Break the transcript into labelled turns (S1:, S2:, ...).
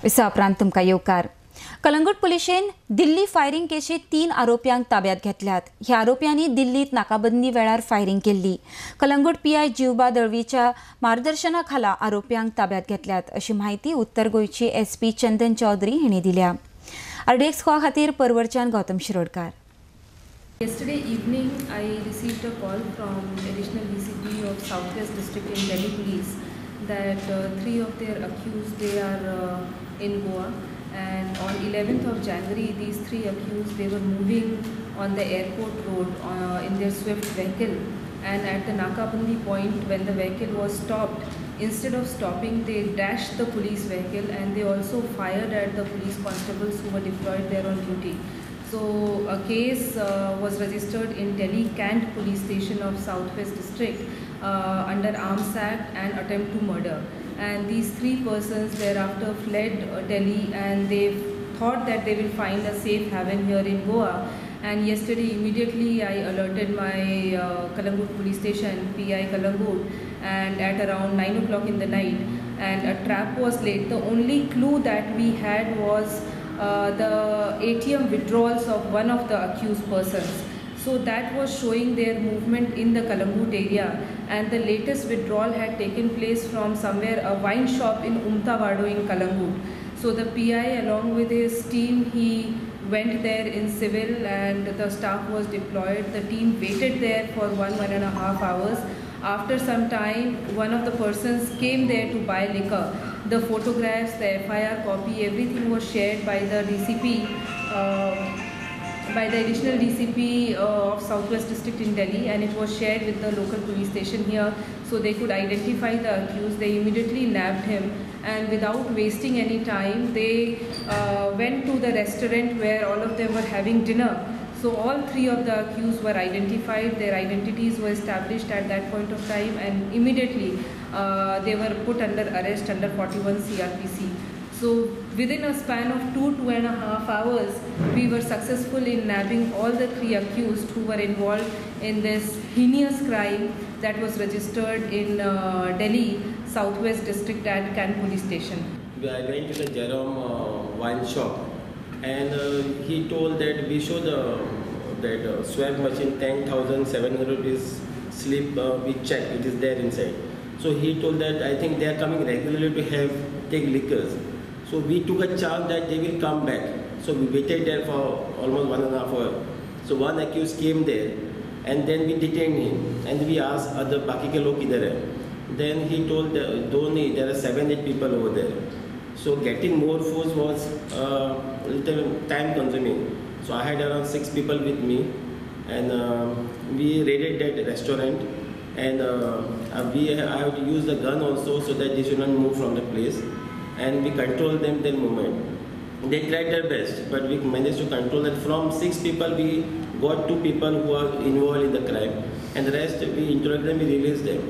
S1: विसा उपरांत तुमकां येवकार. कलंगूट पुलिशेन दिल्ली फायरिंग केशीत 3 आरोप्यांक ताब्यात घेतल्यात. ह्या आरोप्यांनी दिल्लीत नाकाबंदी वेळार फायरिंग केल्ली. कलंगूट पीआय जीवबा दळवीच्या मार्गदर्शनाखाला आरोप्यांक ताब्यात घेतल्यात अशी माहिती उत्तर गोंयची एसपी चंदन चौधरी हांणी दिल्या. RDX गोवा खातीर परवरच्यान Gautam Shirodkar.
S2: Yesterday evening, I received a call from Additional DCP of Southwest District in Delhi Police that 3 of their accused, they are in Goa, and on 11th of January, these 3 accused, they were moving on the airport road in their Swift vehicle, and at the Nakabandi point, when the vehicle was stopped, instead of stopping, they dashed the police vehicle, and they also fired at the police constables who were deployed there on duty. So a case was registered in Delhi Cant Police Station of Southwest District under Arms Act and attempt to murder. And these 3 persons thereafter fled Delhi, and they thought that they will find a safe haven here in Goa. And yesterday immediately I alerted my Kalangut Police Station, PI Kalangut, and at around 9 o'clock in the night, and a trap was laid. The only clue that we had was the ATM withdrawals of one of the accused persons. So that was showing their movement in the Kalangut area, and the latest withdrawal had taken place from somewhere, a wine shop in Umtawado in Kalangut. So the PI along with his team, he went there in civil, and the staff was deployed. The team waited there for 1.5 hours. After some time, one of the persons came there to buy liquor. The photographs, the FIR copy, everything was shared by the DCP, by the Additional DCP of Southwest District in Delhi, and it was shared with the local police station here, so they could identify the accused. They immediately nabbed him, and without wasting any time, they went to the restaurant where all of them were having dinner. So all 3 of the accused were identified, their identities were established at that point of time, and immediately they were put under arrest under 41 CRPC. So within a span of 2.5 hours, we were successful in nabbing all the 3 accused who were involved in this heinous crime that was registered in Delhi Southwest District at Cant Police Station.
S3: I went to the Jerome wine shop, and he told that we showed that swab machine 10,700 rupees slip, we checked, it is there inside. So he told that I think they are coming regularly to take liquors. So we took a chance that they will come back. So we waited there for almost 1.5 hours. So one accused came there, and then we detained him, and we asked other baki ke log kidhar hai. Then he told there are 7-8 people over there. So getting more force was little time consuming. So I had around 6 people with me, and we raided that restaurant, and I have to use the gun also so that they should not move from the place, and we controlled them their movement. They tried their best, but we managed to control that. From 6 people, we got 2 people who are involved in the crime, and the rest we interrogated them, we released them.